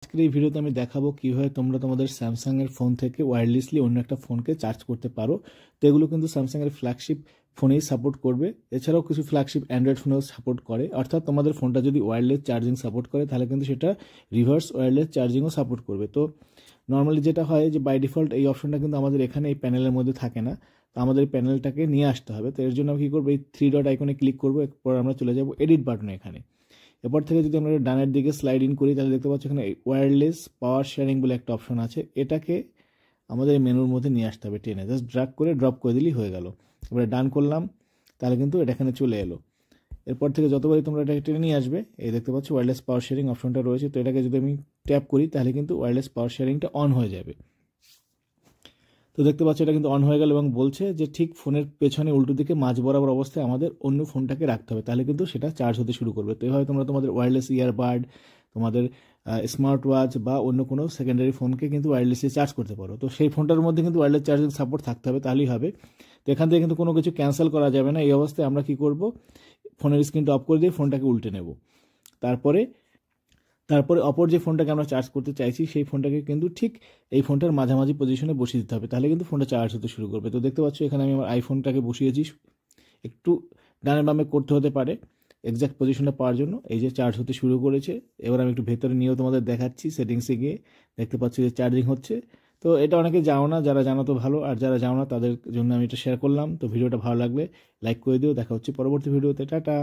আজকের এই ভিডিওতে আমি দেখাবো কিভাবে তোমরা তোমাদের স্যামসাং এর ফোন থেকে ওয়্যারলেসলি অন্য একটা ফোনকে চার্জ করতে পারো। তো এগুলো কিন্তু স্যামসাং এর ফ্ল্যাগশিপ ফোনেই সাপোর্ট করবে, এছাড়াও কিছু ফ্ল্যাগশিপ অ্যান্ড্রয়েড ফোনেও সাপোর্ট করে। অর্থাৎ তোমাদের ফোনটা যদি ওয়্যারলেস চার্জিং সাপোর্ট করে তাহলে কিন্তু সেটা রিভার্স ওয়্যারলেস চার্জিংও সাপোর্ট করবে। তো নর্মালি যেটা হয় যে বাই ডিফল্ট এই অপশনটা কিন্তু আমাদের এখানে এই প্যানেলের মধ্যে থাকে না, তো আমাদের এই প্যানেলটাকে নিয়ে আসতে হবে। তো এর জন্য আমি কী করবো, এই 3 ডট আইকনে ক্লিক করবো, এরপর আমরা চলে যাবো এডিট বাটনে। এখানে এরপর থেকে যদি আমরা ডানের দিকে স্লাইড ইন করি তাহলে দেখতে পাচ্ছি এখানে ওয়্যারলেস পাওয়ার শেয়ারিং বলে একটা অপশন আছে। এটাকে আমাদের এই মেনুর মধ্যে নিয়ে আসতে হবে, টেনে জাস্ট ড্র্যাগ করে ড্রপ করে দিলেই হয়ে গেল। এবারে ডান করলাম, তাহলে কিন্তু এটা এখানে চলে এলো। এরপর থেকে যতবারই তোমরা এটাকে টেনে নিয়ে আসবে, এই দেখতে পাচ্ছ ওয়্যারলেস পাওয়ার শেয়ারিং অপশনটা রয়েছে। তো এটাকে যদি আমি ট্যাপ করি তাহলে কিন্তু ওয়্যারলেস পাওয়ার শেয়ারিংটা অন হয়ে যাবে। তো দেখতে পাচ্ছ এটা কিন্তু অন হয়ে গেল এবং বলছে যে ঠিক ফোনের পেছনে উল্টো দিকে মাঝ বরাবর অবস্থায় আমাদের অন্য ফোনটাকে রাখতে হবে, তাহলে কিন্তু সেটা চার্জ হতে শুরু করবে। তো এভাবে তোমরা তোমাদের ওয়্যারলেস ইয়ারবাড, তোমাদের স্মার্ট ওয়াচ বা অন্য কোনো সেকেন্ডারি ফোনকে কিন্তু ওয়্যারলেসলি চার্জ করতে পারো। তো সেই ফোনটার মধ্যে কিন্তু ওয়্যারলেস চার্জিং সাপোর্ট থাকতে হবে, তাহলেই হবে। তো এখান থেকে কিন্তু কোনো কিছু ক্যান্সেল করা যাবে না। এই অবস্থায় আমরা কি করব, ফোনের স্ক্রিনটা অফ করে দিয়ে ফোনটাকে উল্টে নেব। তারপরে অপর যে ফোনটাকে আমরা চার্জ করতে চাইছি সেই ফোনটাকে কিন্তু ঠিক এই ফোনটার মাঝামাঝি পজিশনে বসিয়ে দিতে হবে, তাহলে কিন্তু ফোনটা চার্জ হতে শুরু করবে। তো দেখতে পাচ্ছ এখানে আমি আমার আইফোনটাকে বসিয়েছি, একটু ডানে বামে করতে হতে পারে এক্স্যাক্ট পজিশনটা পাওয়ার জন্য। এই যে চার্জ হতে শুরু করেছে। এবার আমি একটু ভেতরে নিয়েও তোমাদের দেখাচ্ছি, সেটিংসে গিয়ে দেখতে পাচ্ছি যে চার্জিং হচ্ছে। তো এটা অনেকে জানো না, যারা জানো তো ভালো, আর যারা জানো না তাদের জন্য আমি এটা শেয়ার করলাম। তো ভিডিওটা ভালো লাগলে লাইক করে দিও। দেখা হচ্ছে পরবর্তী ভিডিওতে। টাটা।